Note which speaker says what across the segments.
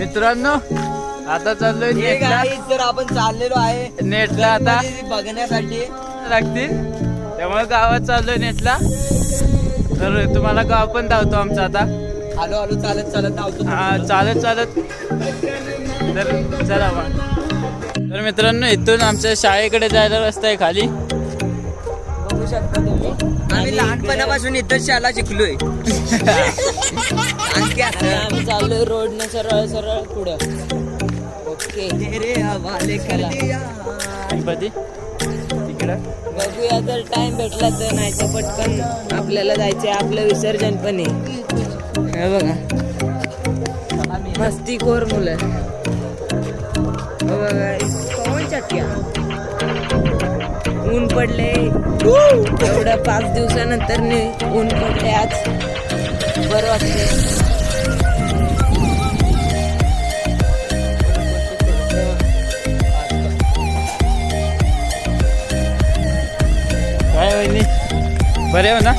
Speaker 1: मित्रांनो आता चाललोय नेटला.
Speaker 2: तर आपण चाललेलो आहे
Speaker 1: नेटला आता
Speaker 2: बघण्यासाठी
Speaker 1: लागतील, त्यामुळे गावात चाललोय नेटला. तर तुम्हाला गाव पण धावतो आमचा आता.
Speaker 2: आलो आलो चालत चालत धावतो.
Speaker 1: हा चालत चालत. तर चला मग. तर मित्रांनो इथून आमच्या शाळेकडे जायला रस्ता आहे खाली,
Speaker 2: बघू शकता तुम्ही. आम्ही लहानपणापासून इथं शाळा शिकलोय. आणखी आम्ही चाललोय रोडने सरळ सरळ पुढं. ओके रे हवाले कर दिया.
Speaker 1: गणपती तिकडं
Speaker 2: बघूया जर टाइम भेटला तर, नाही तर पटकन आपल्याला जायचंय. आपलं विसर्जन पण आहे. हे बघा मस्तीखोर मुलं. पवन चक्क्या ऊन पडले एवढं 5 दिवसानंतर ऊन पडले. आज बरं वाटते.
Speaker 1: काय वहिनी बरे हो ना?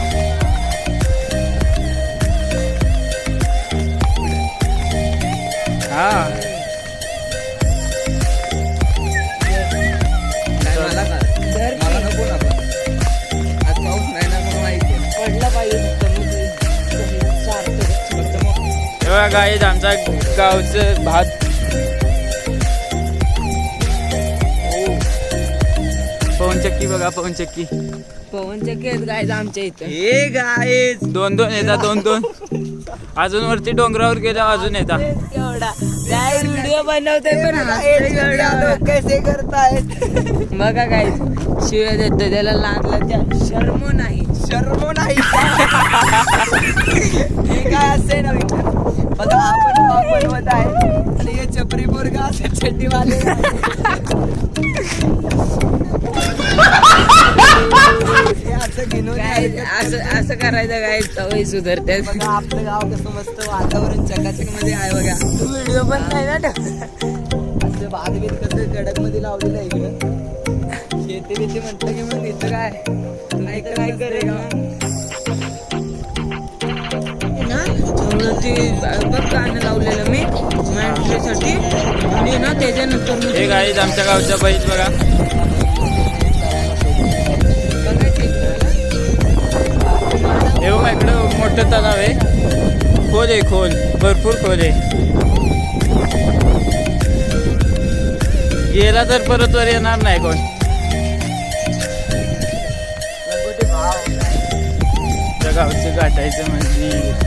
Speaker 1: हा
Speaker 2: मला नको ना, आज पाऊस नाही ना, मला माहिती पडला पाहिजे.
Speaker 1: तेव्हा गाईज आमचा गावचं भात. पवनचक्की बघा, पवनचक्की
Speaker 2: आहेत गायज आमच्या इथं. हे गायज
Speaker 1: 2-2 येतात, 2-2. अजून वरती डोंगरावर गेल्या अजून येतात.
Speaker 2: एवढा काय व्हिडिओ बनवते पण कसे करतायत बघा. काय शिवाय देतो त्याला लहान शर्मो नाही. हे काय असते ना बघा, आपण बनवत आहे आणि हे चपरी पोरगा असे चड्डीवाले. असं करायचं काय सवय सुधारते. बघा आपलं गाव कसं मस्त वातावरण चकाचक मध्ये आहे. बघा व्हिडिओ पण नाही ना असं बागबीत कसं कडक मध्ये लावलेलं आहे इकडं. शेती बिती म्हटलं की मग इथं काय नाही तर काय करेल ते बघ गाणं लावलेलं मी साठी. आणि ना त्याच्यानंतर
Speaker 1: हे गाईज आमच्या गावच्या बैल बघा. हे बघा इकडं मोठं तलाव आहे. खोल आहे, खोल भरपूर खोल आहे. गेला तर परत वर येणार नाही कोण. त्या गावचं गाठायचं म्हणजे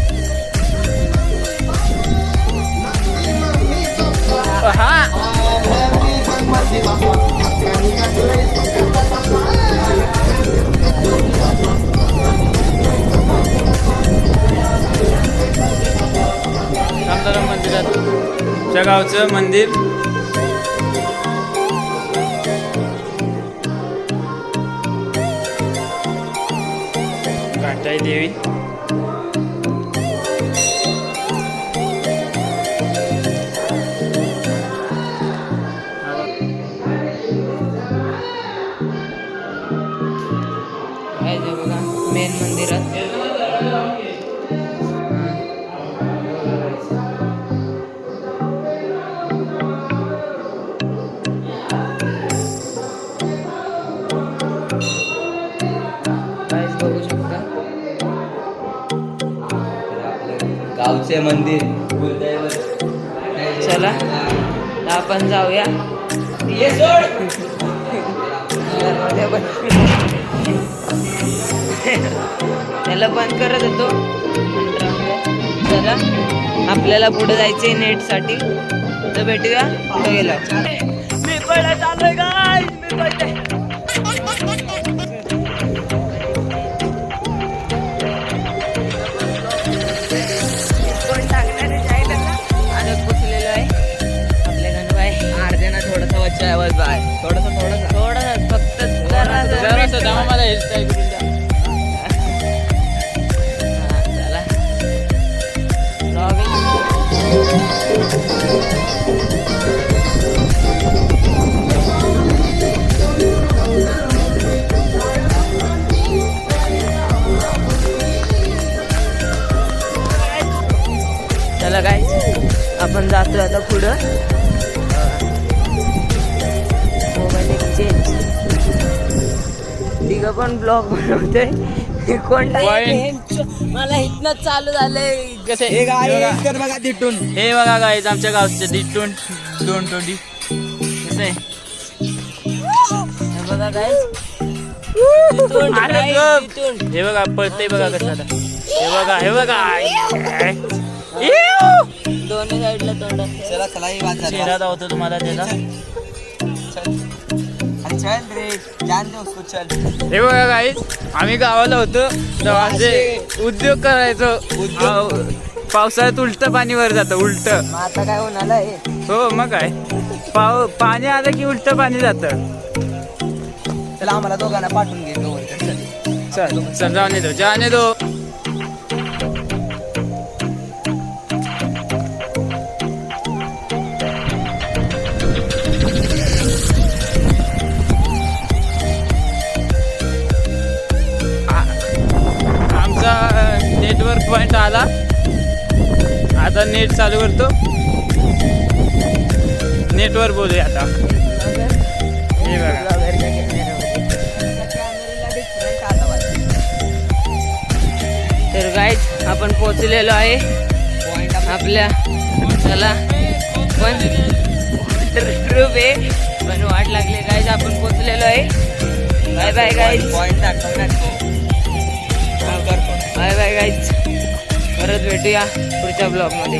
Speaker 1: हा रामदाराम मंदिरात त्या गावचं मंदिर. घाटाई देवी.
Speaker 2: बघा मेन मंदिरात. बघू शकता
Speaker 3: गावचे मंदिर.
Speaker 2: चला आपण जाऊया. त्याला बंद करत होतो. चला आपल्याला पुढे जायचंय नेट साठी. तर भेटूया पुढे गेलो. मी पळत आलोय गाईज, मी पळते. थोडासा फक्त
Speaker 1: जरासं थांबा, मला हेअरस्टाईल करून द्या.
Speaker 2: चला गाईज आपण आपण जातोय आता पुढं. Mobile exchange. तिघं पण ब्लॉग बनवतोय. कोणता मला इथनं चालू झालंय.
Speaker 1: कसे
Speaker 2: हे गाय
Speaker 1: हे बघा.
Speaker 2: तर बघा तिथून.
Speaker 1: हे बघा गाईज आमच्या गावचे दिटून 220 कसं आहे
Speaker 2: हे बघा काय
Speaker 1: अरे गप. हे बघा पळतंय बघा कसं आता. हे बघा
Speaker 2: दोन्ही साईडला तोंड.
Speaker 3: चला चला ही वाट झाली.
Speaker 1: चेहरा दावतो तुम्हाला त्याचा.
Speaker 3: चल रे जान दे उसको चल.
Speaker 1: हे बघा गाईज आम्ही गावाला होतो तेव्हा असे उद्योग करायचो. पावसाळ्यात उलट पाणी वर जातं उलट.
Speaker 2: मग आता काय होणार आहे.
Speaker 1: हो मग काय पाणी आलं की उलट पाणी जातं.
Speaker 3: चला आम्हाला दोघांना पाठवून घे जवळ.
Speaker 1: चल चल जाने दो. आमचा नेटवर्क पॉइंट आला. आता नेट चालू करतो. नेटवर बोलूया आता. हे बघा
Speaker 2: तर गाईज आपण पोचलेलो आहे आपल्या. चला पण ट्रूप आहे पण वाट लागली गाईज. आपण पोचलेलो आहे. Bye bye guys.
Speaker 3: Point
Speaker 2: bye bye guys. परत भेटूया पुढच्या ब्लॉग मध्ये.